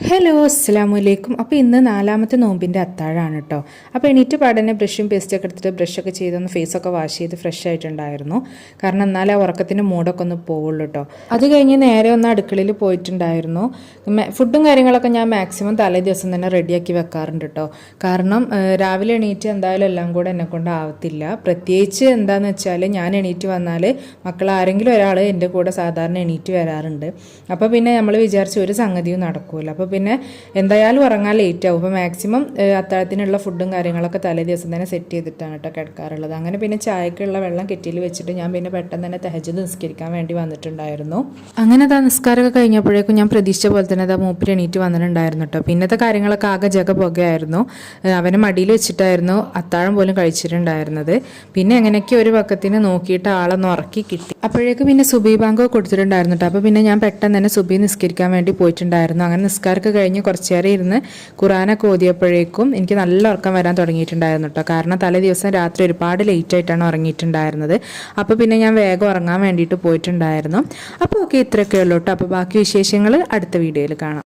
Hello അസ്സലാമലൈക്കും. അപ്പോൾ ഇന്ന് നാലാമത്തെ നോമ്പിൻ്റെ അത്താഴമാണ് കേട്ടോ. അപ്പോൾ എണീറ്റ് പാടന്നെ ബ്രഷും പേസ്റ്റൊക്കെ എടുത്തിട്ട് ബ്രഷൊക്കെ ചെയ്തൊന്ന് ഫേസൊക്കെ വാഷ് ചെയ്ത് ഫ്രഷ് ആയിട്ടുണ്ടായിരുന്നു. കാരണം എന്നാലേ ആ ഉറക്കത്തിൻ്റെ മൂടൊക്കെ ഒന്ന് പോവുള്ളൂ കേട്ടോ. അത് കഴിഞ്ഞ് നേരെ ഒന്ന് അടുക്കളയിൽ പോയിട്ടുണ്ടായിരുന്നു. ഫുഡും കാര്യങ്ങളൊക്കെ ഞാൻ മാക്സിമം തലേ ദിവസം തന്നെ റെഡിയാക്കി വെക്കാറുണ്ട് കേട്ടോ. കാരണം രാവിലെ എണീറ്റ് എന്തായാലും എല്ലാം കൂടെ എന്നെ കൊണ്ട് ആവത്തില്ല. പ്രത്യേകിച്ച് എന്താണെന്ന് വെച്ചാൽ ഞാൻ എണീറ്റ് വന്നാൽ മക്കൾ ആരെങ്കിലും ഒരാൾ എൻ്റെ കൂടെ സാധാരണ എണീറ്റ് വരാറുണ്ട്. അപ്പോൾ പിന്നെ നമ്മൾ വിചാരിച്ച ഒരു സംഗതിയും നടക്കില്ല. അപ്പോൾ പിന്നെ എന്തായാലും ഉറങ്ങാൻ ലേറ്റ് ആവും. അപ്പോൾ മാക്സിമം അത്താഴത്തിനുള്ള ഫുഡും കാര്യങ്ങളൊക്കെ തലേ ദിവസം തന്നെ സെറ്റ് ചെയ്തിട്ടാണ് കേട്ടോ കിടക്കാറുള്ളത്. അങ്ങനെ പിന്നെ ചായക്കുള്ള വെള്ളം കെറ്റിയിൽ വെച്ചിട്ട് ഞാൻ പിന്നെ പെട്ടെന്ന് തന്നെ തഹജ്ജുദ് നിസ്കരിക്കാൻ വേണ്ടി വന്നിട്ടുണ്ടായിരുന്നു. അങ്ങനെ അതാ നിസ്കാരമൊക്കെ കഴിഞ്ഞപ്പോഴേക്കും ഞാൻ പ്രതീക്ഷിച്ച പോലെ തന്നെ അതാ മൂപ്പര് എണീറ്റ് വന്നിട്ടുണ്ടായിരുന്നു കേട്ടോ. പിന്നത്തെ കാര്യങ്ങളൊക്കെ ആകെ ജഗ പുകയായിരുന്നു. അവനെ മടിയിൽ വെച്ചിട്ടായിരുന്നു അത്താഴം പോലും കഴിച്ചിട്ടുണ്ടായിരുന്നത്. പിന്നെ എങ്ങനെയൊക്കെ ഒരു പക്കത്തിന് നോക്കിയിട്ട് ആളൊന്ന് ഉറക്കി കിട്ടി. അപ്പോഴേക്ക് പിന്നെ സുബി ബാങ്ക് കൊടുത്തിട്ടുണ്ടായിരുന്നു കേട്ടോ. അപ്പോൾ പിന്നെ ഞാൻ പെട്ടെന്ന് തന്നെ സുബി നിസ്കരിക്കാൻ വേണ്ടി പോയിട്ടുണ്ടായിരുന്നു. അങ്ങനെ നിസ്കാരമൊക്കെ കഴിഞ്ഞ് കുറച്ച് നേരം ഇരുന്ന് ഖുറാനൊക്കെ ഓതിയപ്പോഴേക്കും എനിക്ക് നല്ല ഉറക്കം വരാൻ തുടങ്ങിയിട്ടുണ്ടായിരുന്നു കേട്ടോ. കാരണം തലേ ദിവസം രാത്രി ഒരുപാട് ലേറ്റ് ആയിട്ടാണ് ഉറങ്ങിയിട്ടുണ്ടായിരുന്നത്. അപ്പോൾ പിന്നെ ഞാൻ വേഗം ഉറങ്ങാൻ വേണ്ടിയിട്ട് പോയിട്ടുണ്ടായിരുന്നു. അപ്പോൾ ഓക്കെ, ഇത്രയൊക്കെ ഉള്ളൂ കേട്ടോ. അപ്പോൾ ബാക്കി വിശേഷങ്ങൾ അടുത്ത വീഡിയോയിൽ കാണാം.